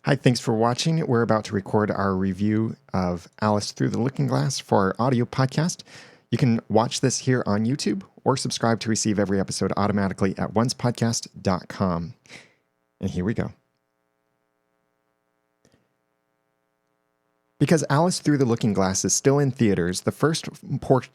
Hi, thanks for watching. We're about to record our review of Alice Through the Looking Glass for our audio podcast. You can watch this here on YouTube or subscribe to receive every episode automatically at oncepodcast.com. And here we go. Because Alice Through the Looking Glass is still in theaters, the first portion...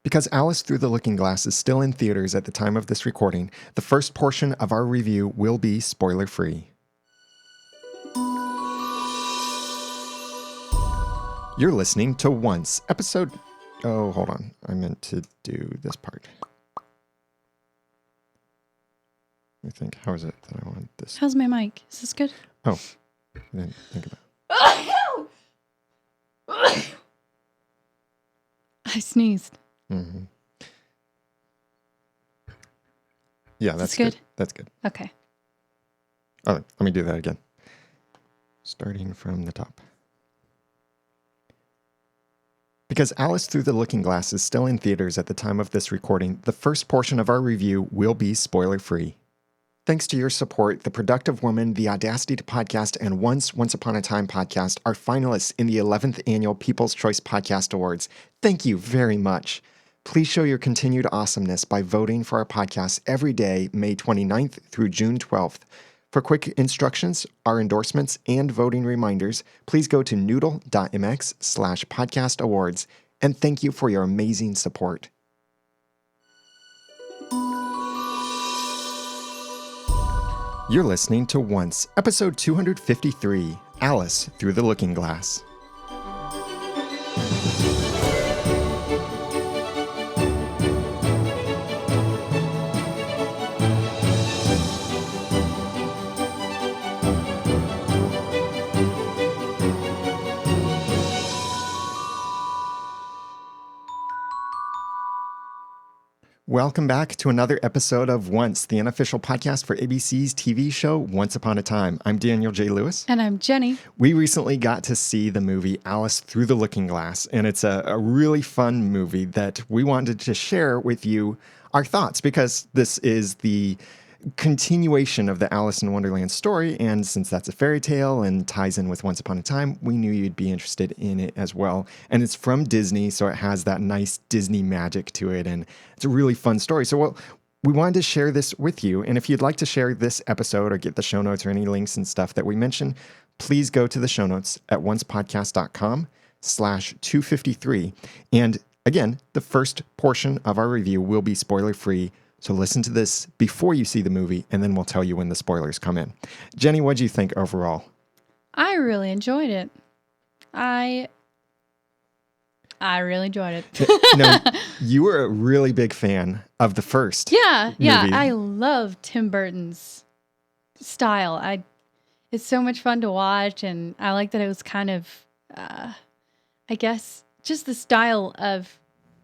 Because Alice Through the Looking Glass is still in theaters at the time of this recording, the first portion of our review will be spoiler-free. You're listening to Once, episode... Oh, hold on. I meant to do this part. I think, how is it that I want this? How's my mic? Is this good? Oh, I didn't think about it. I sneezed. Mm-hmm. Yeah, that's good. That's good. Okay. Oh, let me do that again. Starting from the top. Because Alice Through the Looking Glass is still in theaters at the time of this recording, the first portion of our review will be spoiler-free. Thanks to your support, The Productive Woman, The Audacity to Podcast, and Once Upon a Time podcast are finalists in the 11th Annual People's Choice Podcast Awards. Thank you very much. Please show your continued awesomeness by voting for our podcast every day, May 29th through June 12th. For quick instructions, our endorsements, and voting reminders, please go to Noodle.mx/podcast awards. And thank you for your amazing support. You're listening to Once, episode 253, Alice Through the Looking Glass. Welcome back to another episode of Once, the unofficial podcast for ABC's TV show Once Upon a Time. I'm Daniel J. Lewis. And I'm Jenny. We recently got to see the movie Alice Through the Looking Glass, and it's a really fun movie that we wanted to share with you our thoughts because this is the continuation of the Alice in Wonderland story, and since that's a fairy tale and ties in with Once Upon a Time, we knew you'd be interested in it as well. And it's from Disney, so it has that nice Disney magic to it, and it's a really fun story. So we wanted to share this with you, and if you'd like to share this episode or get the show notes or any links and stuff that we mentioned, please go to the show notes at oncepodcast.com/253. And again, the first portion of our review will be spoiler-free. So listen to this before you see the movie, and then we'll tell you when the spoilers come in. Jenny, what do you think overall? I really enjoyed it. I really enjoyed it. Now, you were a really big fan of the first movie. Yeah. I love Tim Burton's style. It's so much fun to watch, and I like that it was kind of, I guess, just the style of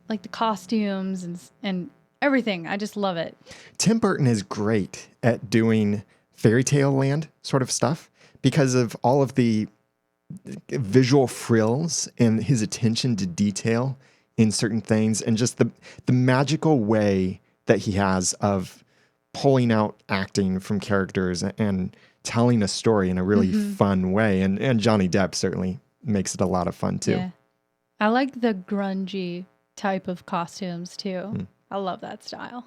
like the costumes and everything. I just love it. Tim Burton is great at doing fairy tale land sort of stuff because of all of the visual frills and his attention to detail in certain things and just the magical way that he has of pulling out acting from characters and telling a story in a really fun way. And Johnny Depp certainly makes it a lot of fun too. Yeah. I like the grungy type of costumes too. I love that style.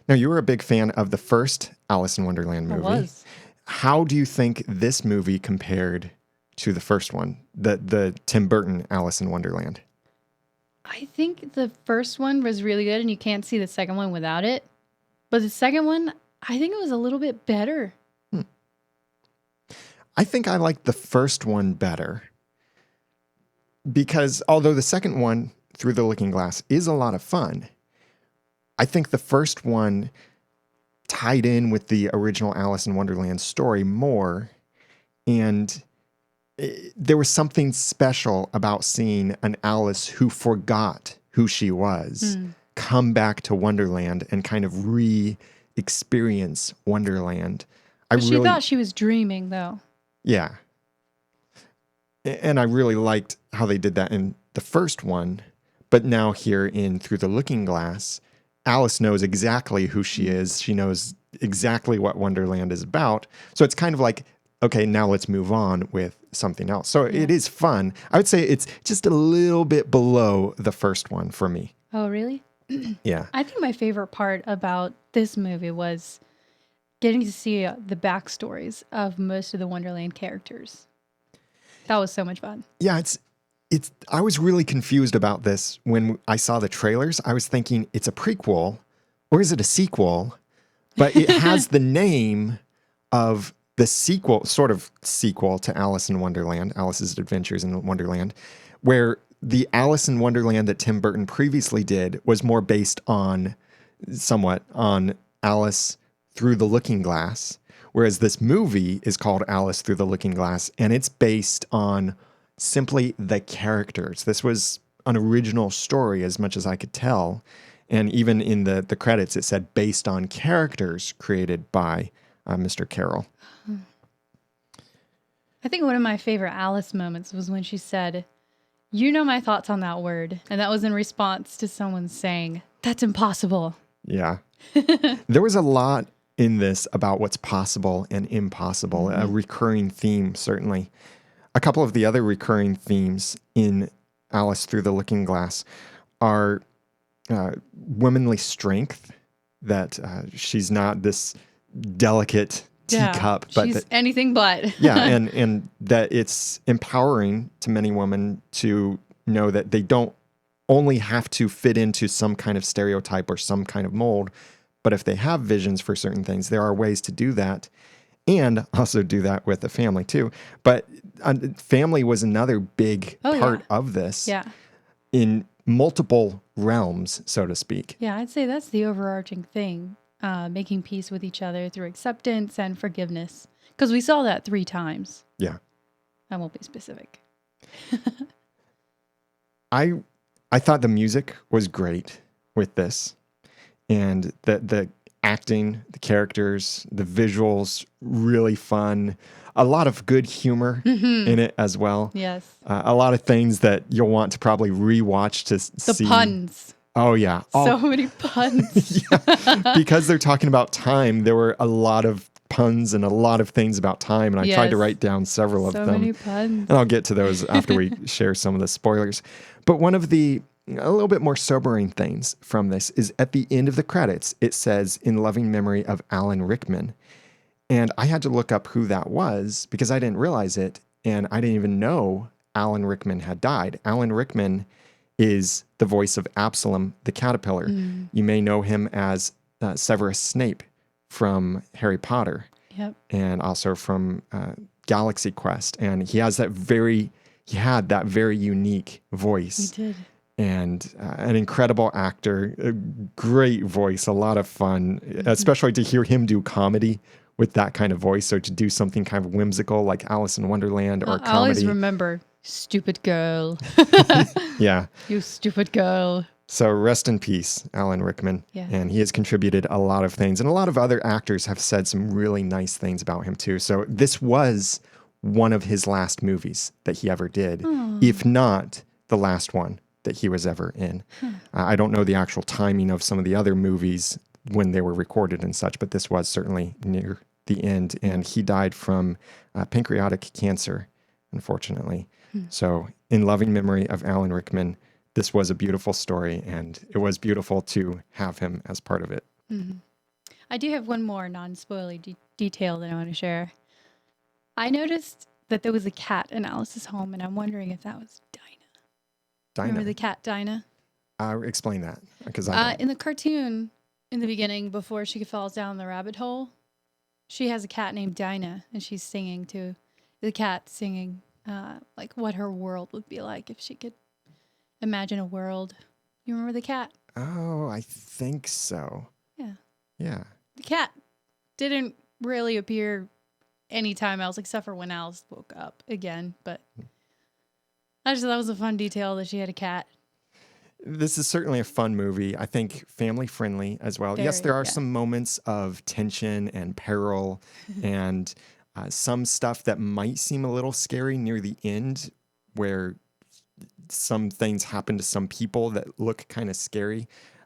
Now, you were a big fan of the first Alice in Wonderland movie. I was. How do you think this movie compared to the first one, the Tim Burton Alice in Wonderland? I think the first one was really good, and you can't see the second one without it. But the second one, I think it was a little bit better. I think I liked the first one better because although the second one, Through the Looking Glass, is a lot of fun, I think the first one tied in with the original Alice in Wonderland story more, and there was something special about seeing an Alice who forgot who she was come back to Wonderland and kind of re-experience Wonderland. She thought she was dreaming, though. Yeah. And I really liked how they did that in the first one, but now here in Through the Looking Glass, Alice knows exactly who she is. She knows exactly what Wonderland is about. So it's kind of like, okay, now let's move on with something else. So it is fun. I would say it's just a little bit below the first one for me. Oh, really? Yeah. I think my favorite part about this movie was getting to see the backstories of most of the Wonderland characters. That was so much fun. Yeah, I was really confused about this when I saw the trailers. I was thinking it's a prequel or is it a sequel? But it has the name of the sequel, sort of sequel to Alice in Wonderland, Alice's Adventures in Wonderland, where the Alice in Wonderland that Tim Burton previously did was more based on somewhat on Alice Through the Looking Glass, whereas this movie is called Alice Through the Looking Glass, and it's based on simply the characters. This was an original story as much as I could tell. And even in the credits, it said based on characters created by Mr. Carroll. I think one of my favorite Alice moments was when she said, "You know my thoughts on that word." And that was in response to someone saying, "That's impossible." Yeah. There was a lot in this about what's possible and impossible, a recurring theme, certainly. A couple of the other recurring themes in Alice Through the Looking Glass are womanly strength, that she's not this delicate teacup, but she's anything but. yeah, and that it's empowering to many women to know that they don't only have to fit into some kind of stereotype or some kind of mold, but if they have visions for certain things, there are ways to do that, and also do that with a family too. But family was another big part of this. Yeah. In multiple realms, so to speak. Yeah, I'd say that's the overarching thing, making peace with each other through acceptance and forgiveness. Because we saw that 3 times. Yeah. I won't be specific. I thought the music was great with this. And the acting, the characters, the visuals, really fun. A lot of good humor in it as well. Yes. A lot of things that you'll want to probably rewatch to see. The puns. Oh, yeah. So many puns. Yeah. Because they're talking about time, there were a lot of puns and a lot of things about time. And I tried to write down several of them. So many puns. And I'll get to those after we share some of the spoilers. But one of the a little bit more sobering things from this is at the end of the credits, it says, "In loving memory of Alan Rickman." And I had to look up who that was because I didn't realize it. And I didn't even know Alan Rickman had died. Alan Rickman is the voice of Absalom the Caterpillar. You may know him as Severus Snape from Harry Potter. Yep. And also from Galaxy Quest. And he had that very unique voice. He did. And an incredible actor, a great voice, a lot of fun, especially to hear him do comedy with that kind of voice. So to do something kind of whimsical like Alice in Wonderland or comedy. I always remember, "Stupid girl." Yeah. You stupid girl. So rest in peace, Alan Rickman. Yeah. And he has contributed a lot of things. And a lot of other actors have said some really nice things about him too. So this was one of his last movies that he ever did, if not the last one that he was ever in. I don't know the actual timing of some of the other movies when they were recorded and such, but this was certainly near the end. And he died from pancreatic cancer, unfortunately. So in loving memory of Alan Rickman, this was a beautiful story, and it was beautiful to have him as part of it. I do have one more non-spoiler detail that I want to share. I noticed that there was a cat in Alice's home, and I'm wondering if that was Dinah. Remember the cat Dinah? Explain that, because in the cartoon, in the beginning, before she falls down the rabbit hole, she has a cat named Dinah, and she's singing to the cat, singing like what her world would be like if she could imagine a world. You remember the cat? Oh, I think so. Yeah. Yeah. The cat didn't really appear anytime else except for when Alice woke up again, but I just thought that was a fun detail that she had a cat. This is certainly a fun movie. I think family friendly as well. Yes, there are some moments of tension and peril and some stuff that might seem a little scary near the end where some things happen to some people that look kind of scary.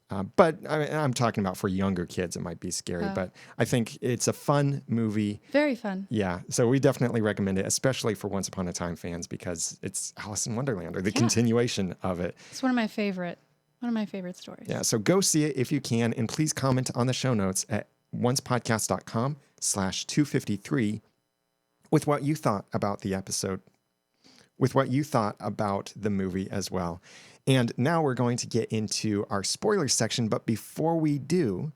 But I'm talking about for younger kids, it might be scary. But I think it's a fun movie. Very fun. Yeah, so we definitely recommend it, especially for Once Upon a Time fans, because it's Alice in Wonderland, or the continuation of it. It's one of my favorite stories. Yeah, so go see it if you can, and please comment on the show notes at oncepodcast.com/253 with what you thought about the episode, with what you thought about the movie as well. And now we're going to get into our spoilers section, but before we do,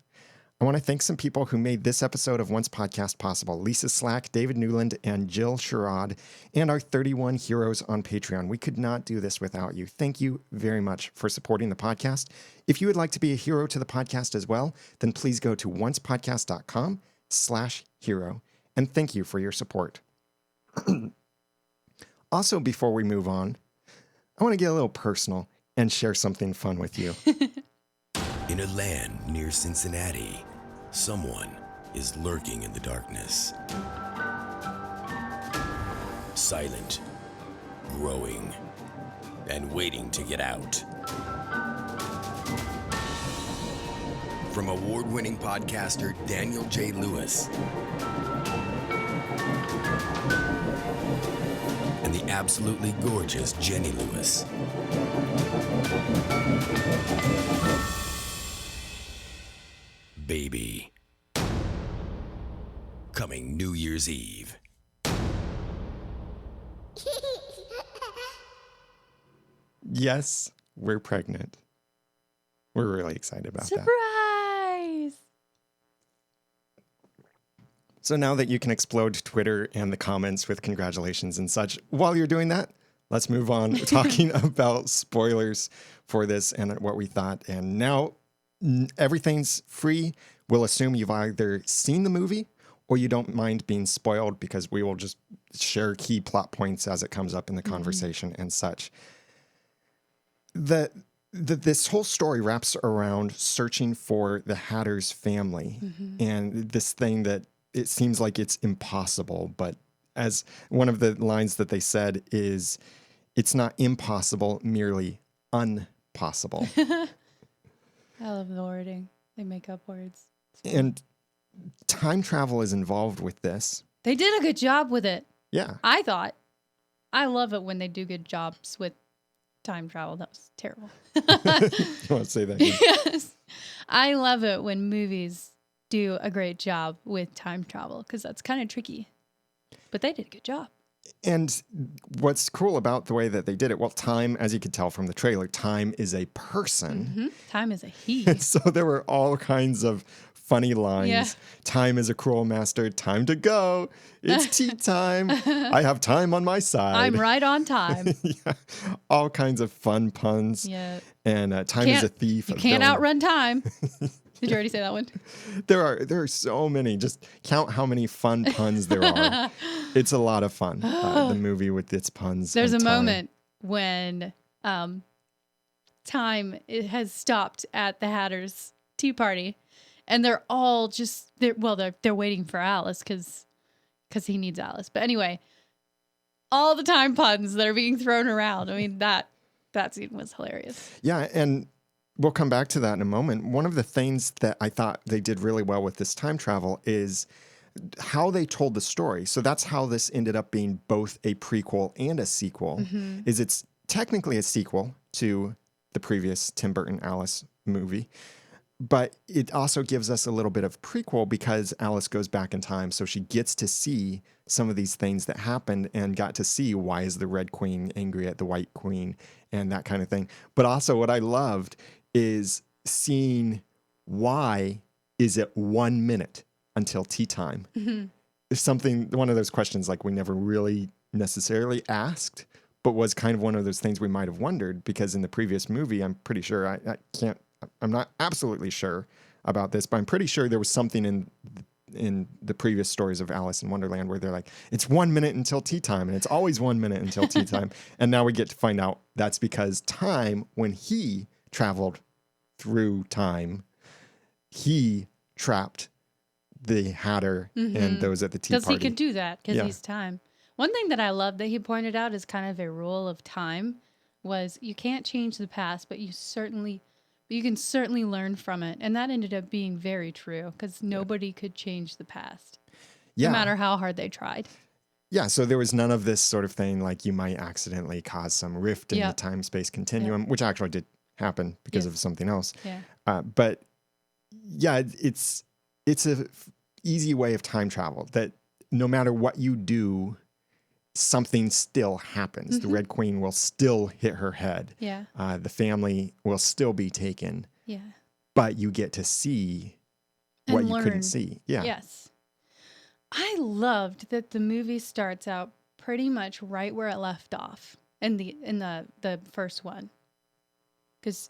I want to thank some people who made this episode of Once Podcast possible. Lisa Slack, David Newland, and Jill Sherrod, and our 31 heroes on Patreon. We could not do this without you. Thank you very much for supporting the podcast. If you would like to be a hero to the podcast as well, then please go to oncepodcast.com/hero. And thank you for your support. Also, before we move on, I want to get a little personal and share something fun with you. In a land near Cincinnati, someone is lurking in the darkness. Silent, growing, and waiting to get out. From award-winning podcaster Daniel J. Lewis and the absolutely gorgeous Jenny Lewis. Baby. Coming New Year's Eve. Yes, we're pregnant. We're really excited about that. Surprise! So now that you can explode Twitter and the comments with congratulations and such, while you're doing that, let's move on talking about spoilers for this and what we thought. And now everything's free. We'll assume you've either seen the movie or you don't mind being spoiled, because we will just share key plot points as it comes up in the conversation and such. This whole story wraps around searching for the Hatter's family and this thing that it seems like it's impossible. But as one of the lines that they said is, it's not impossible, merely unpossible. I love the wording. They make up words. And time travel is involved with this. They did a good job with it. Yeah. I thought. I love it when they do good jobs with time travel. That was terrible. You want to say that again? Yes. I love it when movies do a great job with time travel, because that's kind of tricky. But they did a good job. And what's cool about the way that they did it, well, time, as you could tell from the trailer, time is a person. Time is a he. And so there were all kinds of funny lines. Yeah. Time is a cruel master. Time to go. It's tea time. I have time on my side. I'm right on time. Yeah. All kinds of fun puns. Yeah. And time is a thief. You can't outrun time. Did you already say that one? There are so many. Just count how many fun puns there are. It's a lot of fun. The movie with its puns. There's a and time. moment when time has stopped at the Hatter's tea party, and they're all just they're waiting for Alice because he needs Alice. But anyway, all the time puns that are being thrown around. I mean, that scene was hilarious. Yeah, and we'll come back to that in a moment. One of the things that I thought they did really well with this time travel is how they told the story. So that's how this ended up being both a prequel and a sequel. Is it's technically a sequel to the previous Tim Burton Alice movie, but it also gives us a little bit of prequel because Alice goes back in time, so she gets to see some of these things that happened and got to see why is the Red Queen angry at the White Queen and that kind of thing. But also what I loved is seeing why is it 1 minute until tea time? It's something, one of those questions like we never really necessarily asked, but was kind of one of those things we might have wondered, because in the previous movie, I'm pretty sure, I'm not absolutely sure about this, but I'm pretty sure there was something in the previous stories of Alice in Wonderland where they're like, it's 1 minute until tea time, and it's always 1 minute until tea time. And now we get to find out that's because time, when he traveled through time, he trapped the Hatter and those at the tea party. Because he could do that, because he's time. One thing that I love that he pointed out is kind of a rule of time was you can't change the past, but you certainly But you can certainly learn from it. And that ended up being very true because nobody could change the past, no Yeah. matter how hard they tried. Yeah, so there was none of this sort of thing like you might accidentally cause some rift in the Yep. time-space continuum, which actually did happen because Yes. of something else. Yeah. But yeah, it's a easy way of time travel that no matter what you do, something still happens. The Red Queen will still hit her head. Yeah. The family will still be taken, Yeah. but you get to see what And you couldn't learn. see. Yeah. Yes. I loved that the movie starts out pretty much right where it left off in the first one. Because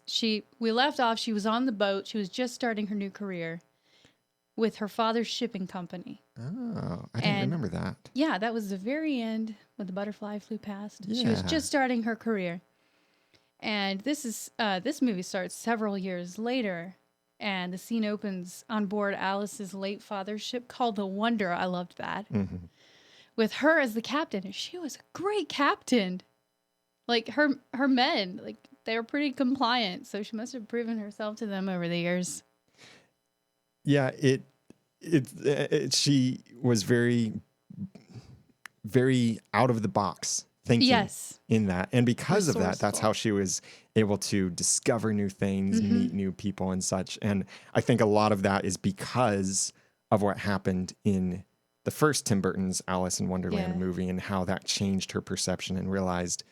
we left off, she was on the boat, she was just starting her new career with her father's shipping company. Oh, I didn't remember that. Yeah, that was the very end when the butterfly flew past. She was Yeah. just starting her career. And this movie starts several years later. And the scene opens on board Alice's late father's ship called the Wonder. I loved that. With her as the captain. And she was a great captain. Like her men, like they were pretty compliant. So she must have proven herself to them over the years. Yeah, she was very, very out of the box thinking Yes. in that. And because of that, that's Resourceful. how she was able to discover new things, meet new people and such. And I think a lot of that is because of what happened in the first Tim Burton's Alice in Wonderland Yeah. movie and how that changed her perception and realized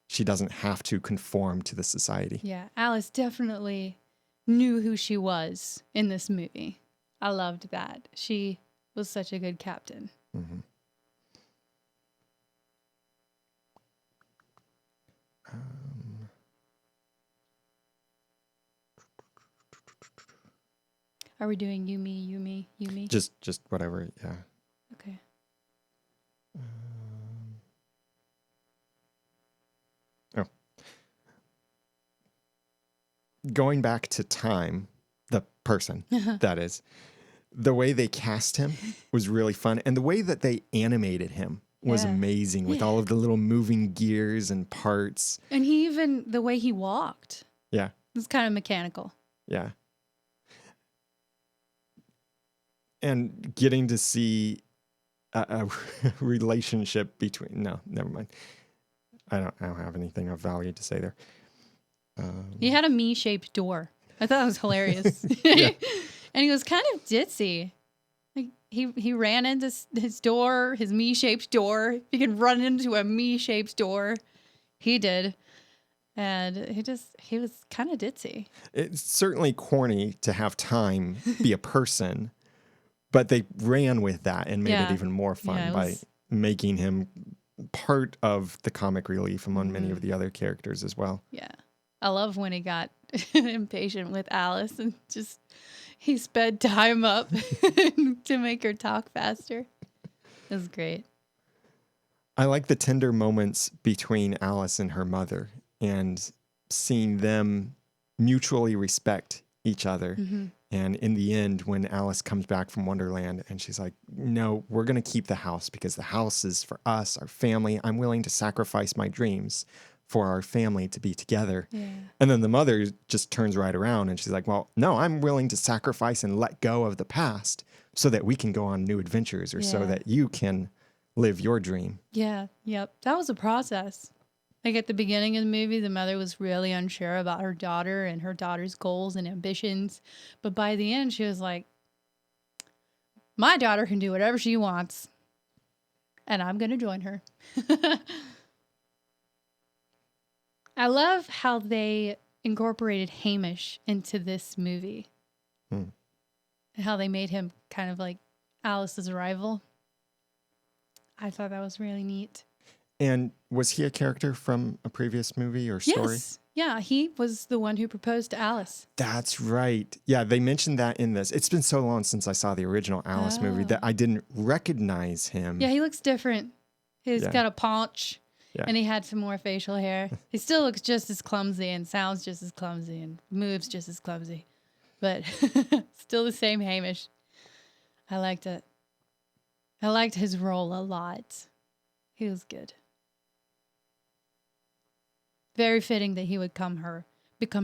she doesn't have to conform to the society. Yeah, Alice definitely knew who she was in this movie. I loved that. She was such a good captain. Are we doing you, me, you, me, you, me? Just whatever, yeah. Okay. Oh. Going back to time, the person, that is, the way they cast him was really fun. And the way that they animated him was Yeah. amazing with all of the little moving gears and parts. And the way he walked, Yeah. was kind of mechanical. Yeah. And getting to see a relationship between, no, never mind. I don't have anything of value to say there. He had a me-shaped door. I thought it was hilarious. Yeah. And he was kind of ditzy. Like he ran into his door, his me-shaped door. He could run into a me-shaped door. He did. And he was kind of ditzy. It's certainly corny to have time be a person, but they ran with that and made it Yeah. even more fun Yeah, it by was- making him part of the comic relief among many of the other characters as well. Yeah. I love when he got impatient with Alice and he sped time up to make her talk faster. It was great. I like the tender moments between Alice and her mother and seeing them mutually respect each other. And in the end, when Alice comes back from Wonderland and she's like, no, we're going to keep the house because the house is for us, our family. I'm willing to sacrifice my dreams for our family to be together. Yeah. And then the mother just turns right around and she's like, well, no, I'm willing to sacrifice and let go of the past so that we can go on new adventures or so Yeah. that you can live your dream. Yeah. Yep. That was a process. Like at the beginning of the movie, the mother was really unsure about her daughter and her daughter's goals and ambitions. But by the end, she was like, my daughter can do whatever she wants. And I'm going to join her. I love how they incorporated Hamish into this movie. And how they made him kind of like Alice's rival. I thought that was really neat. And was he a character from a previous movie or story? Yes. Yeah, he was the one who proposed to Alice. That's right. Yeah, they mentioned that in this. It's been so long since I saw the original Alice movie that I didn't recognize him. Yeah, he looks different. He's got a paunch. Yeah. And he had some more facial hair. He still looks just as clumsy and sounds just as clumsy and moves just as clumsy. But still the same Hamish. I liked it. I liked his role a lot. He was good. Very fitting that he would become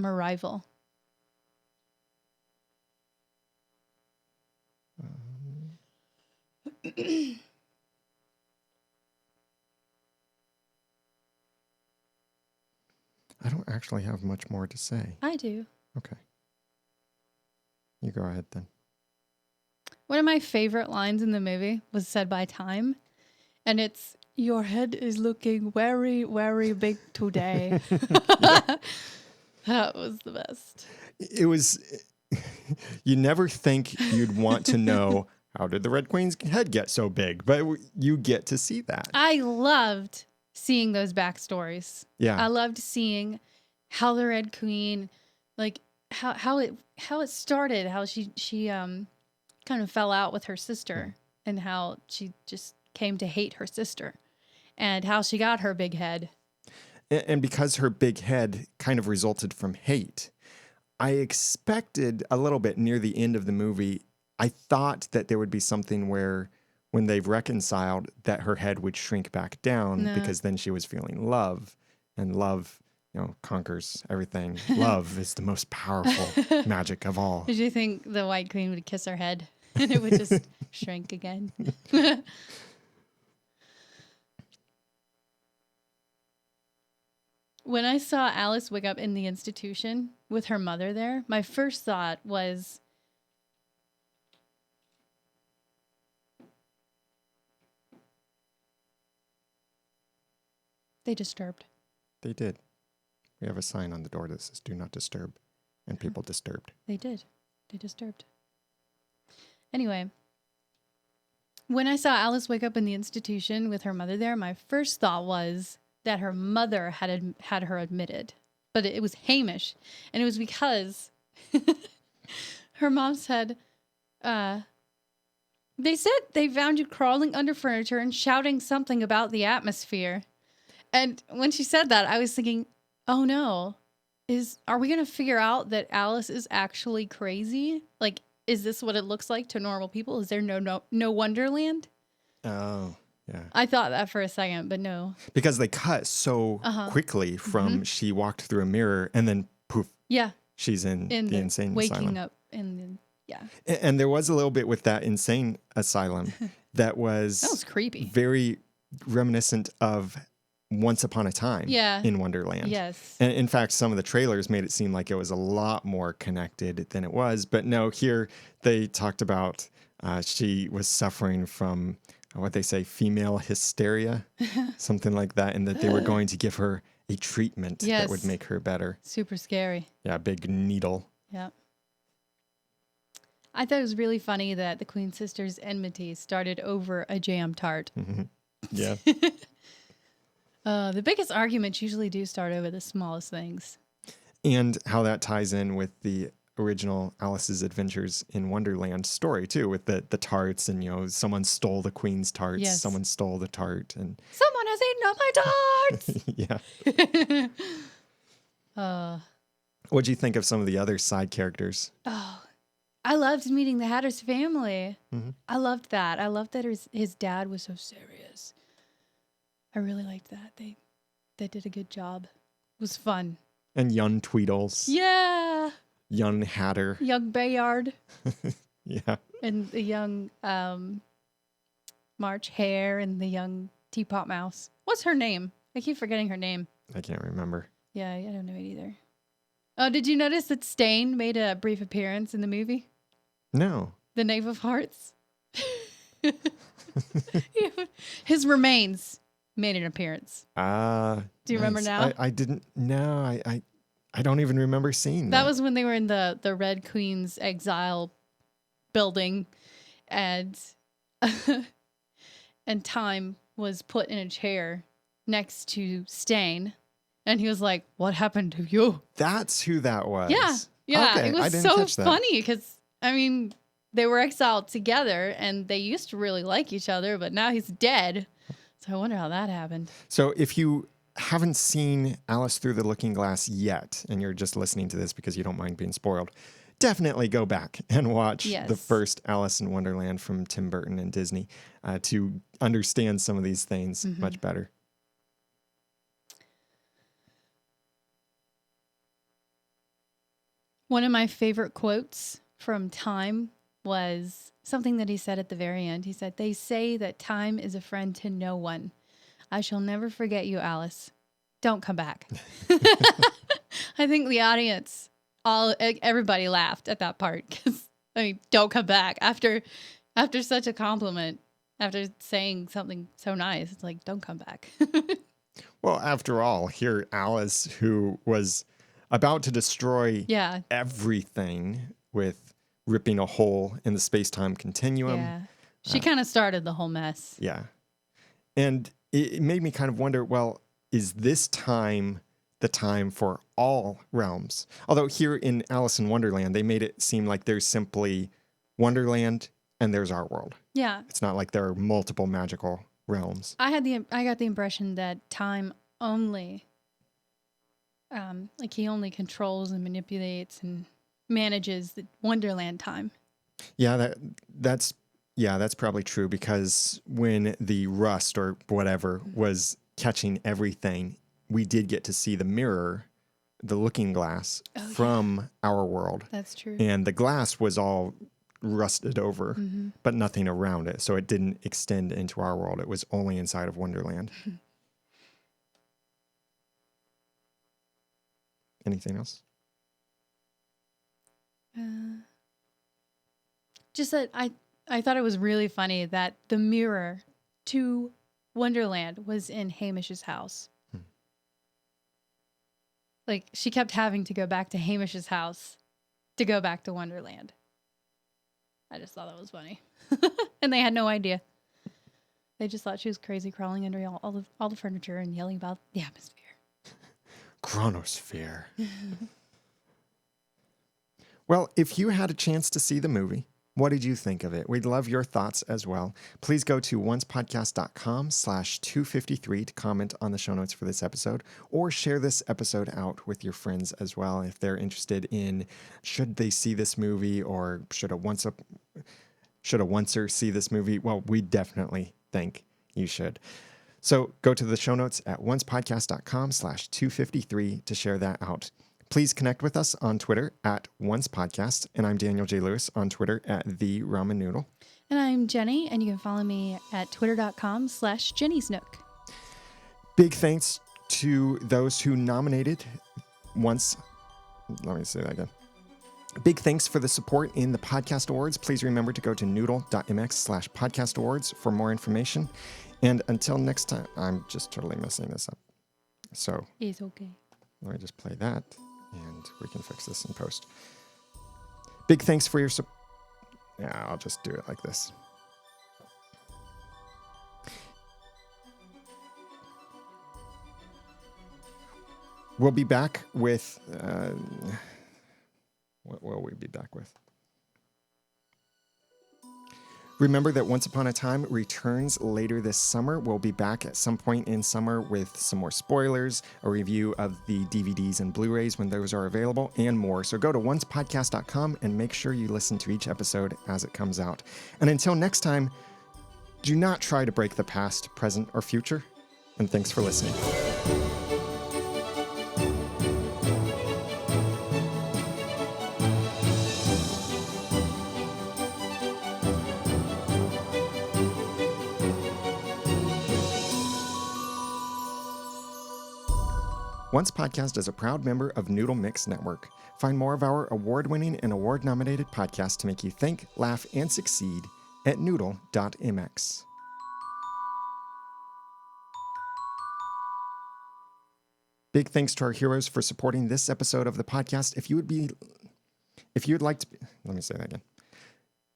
her rival. I don't actually have much more to say. I do. Okay. You go ahead then. One of my favorite lines in the movie was said by Time, and it's, "Your head is looking very, very big today." That was the best. It was, you never think you'd want to know, how did the Red Queen's head get so big? But you get to see that. I loved seeing those backstories. Yeah. I loved seeing how the Red Queen, like how it started, how she kind of fell out with her sister, and how she just came to hate her sister, and how she got her big head. And because her big head kind of resulted from hate, I expected a little bit near the end of the movie, I thought that there would be something where when they've reconciled that her head would shrink back down No. because then she was feeling love, and love, conquers everything. Love is the most powerful magic of all. Did you think the White Queen would kiss her head and it would just shrink again? When I saw Alice wake up in the institution with her mother there, my first thought was, they disturbed. They did. We have a sign on the door that says, "Do not disturb," and people disturbed. They did. They disturbed. Anyway, when I saw Alice wake up in the institution with her mother there, my first thought was that her mother had her admitted. But it was Hamish. And it was because her mom said, they said they found you crawling under furniture and shouting something about the atmosphere. And when she said that, I was thinking, oh no, are we going to figure out that Alice is actually crazy? Like, is this what it looks like to normal people? Is there no Wonderland? Oh, yeah. I thought that for a second, but no. Because they cut so quickly from she walked through a mirror and then poof, Yeah. she's in the insane waking asylum. up in yeah. And there was a little bit with that insane asylum that was creepy. very reminiscent of Once Upon a Time in Wonderland. Yes. And in fact, some of the trailers made it seem like it was a lot more connected than it was. But no, here they talked about she was suffering from what they say, female hysteria, something like that, and that they were going to give her a treatment that would make her better. Super scary. Yeah, big needle. Yeah. I thought it was really funny that the Queen sisters' enmity started over a jam tart. Yeah. The biggest arguments usually do start over the smallest things. And how that ties in with the original Alice's Adventures in Wonderland story too, with the tarts, and someone stole the Queen's tarts, someone stole the tart, and someone has eaten all my tarts. Yeah. What'd you think of some of the other side characters? Oh, I loved meeting the Hatter's family. I loved that. I loved that his dad was so serious. I really liked that. They did a good job. It was fun. And young Tweedles. Yeah. Young Hatter. Young Bayard. Yeah. And the young March Hare and the young Teapot Mouse. What's her name? I keep forgetting her name. I can't remember. Yeah, I don't know it either. Oh, did you notice that Stain made a brief appearance in the movie? No. The Knave of Hearts? His remains made an appearance. Do you remember now? I didn't. No, I don't even remember seeing that. That was when they were in the Red Queen's exile building, and and Time was put in a chair next to Stain, and he was like, "What happened to you?" That's who that was. Yeah. Okay, It I was didn't so catch that. funny because they were exiled together, and they used to really like each other, but now he's dead. So I wonder how that happened. So if you haven't seen Alice Through the Looking Glass yet, and you're just listening to this because you don't mind being spoiled, definitely go back and watch the first Alice in Wonderland from Tim Burton and Disney to understand some of these things much better. One of my favorite quotes from Time was something that he said at the very end. He said, "They say that time is a friend to no one. I shall never forget you, Alice. Don't come back." I think the audience, everybody laughed at that part because don't come back after such a compliment, after saying something so nice. It's like, don't come back. Well, after all, here Alice, who was about to destroy Yeah. everything with ripping a hole in the space-time continuum. Yeah. She kind of started the whole mess. Yeah. And it made me kind of wonder, well, is this time the time for all realms? Although here in Alice in Wonderland, they made it seem like there's simply Wonderland and there's our world. Yeah. It's not like there are multiple magical realms. I got the impression that time only, like he only controls and manipulates and manages the Wonderland time. Yeah, that's probably true, because when the rust or whatever was catching everything, we did get to see the mirror, the looking glass from our world. That's true. And the glass was all rusted over, but nothing around it. So it didn't extend into our world. It was only inside of Wonderland. Anything else? Just that I thought it was really funny that the mirror to Wonderland was in Hamish's house. Like, she kept having to go back to Hamish's house to go back to Wonderland. I just thought that was funny. And they had no idea. They just thought she was crazy, crawling under all the furniture and yelling about the atmosphere. Chronosphere. Well, if you had a chance to see the movie, what did you think of it? We'd love your thoughts as well. Please go to oncepodcast.com/253 to comment on the show notes for this episode, or share this episode out with your friends as well if they're interested in, should they see this movie, or should a oncer see this movie? Well, we definitely think you should. So go to the show notes at oncepodcast.com/253 to share that out. Please connect with us on Twitter at oncepodcast, and I'm Daniel J. Lewis on Twitter at the Ramen Noodle. And I'm Jenny, and you can follow me at twitter.com/JennySnook. Big thanks to those who nominated once. Let me say that again. Big thanks for the support in the podcast awards. Please remember to go to Noodle.mx/podcast awards for more information. And until next time, I'm just totally messing this up. So It's okay. let me just play that, and we can fix this in post. Big thanks for your support. Yeah, I'll just do it like this. We'll be back with... what will we be back with? Remember that Once Upon a Time returns later this summer. We'll be back at some point in summer with some more spoilers, a review of the DVDs and Blu-rays when those are available, and more. So go to oncepodcast.com and make sure you listen to each episode as it comes out. And until next time, do not try to break the past, present, or future. And thanks for listening. Once Podcast is a proud member of Noodle.mx Network. Find more of our award-winning and award-nominated podcasts to make you think, laugh, and succeed at Noodle.mx. Big thanks to our heroes for supporting this episode of the podcast. If you would like to, let me say that again.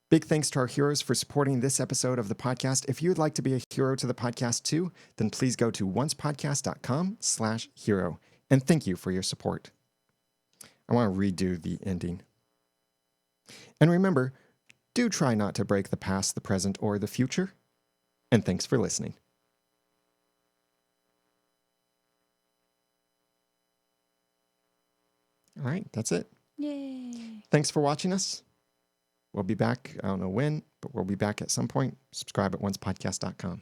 Big thanks to our heroes for supporting this episode of the podcast. If you would like to be a hero to the podcast too, then please go to oncepodcast.com/hero. And thank you for your support. I want to redo the ending. And remember, do try not to break the past, the present, or the future. And thanks for listening. All right, that's it. Yay. Thanks for watching us. We'll be back. I don't know when, but we'll be back at some point. Subscribe at oncepodcast.com.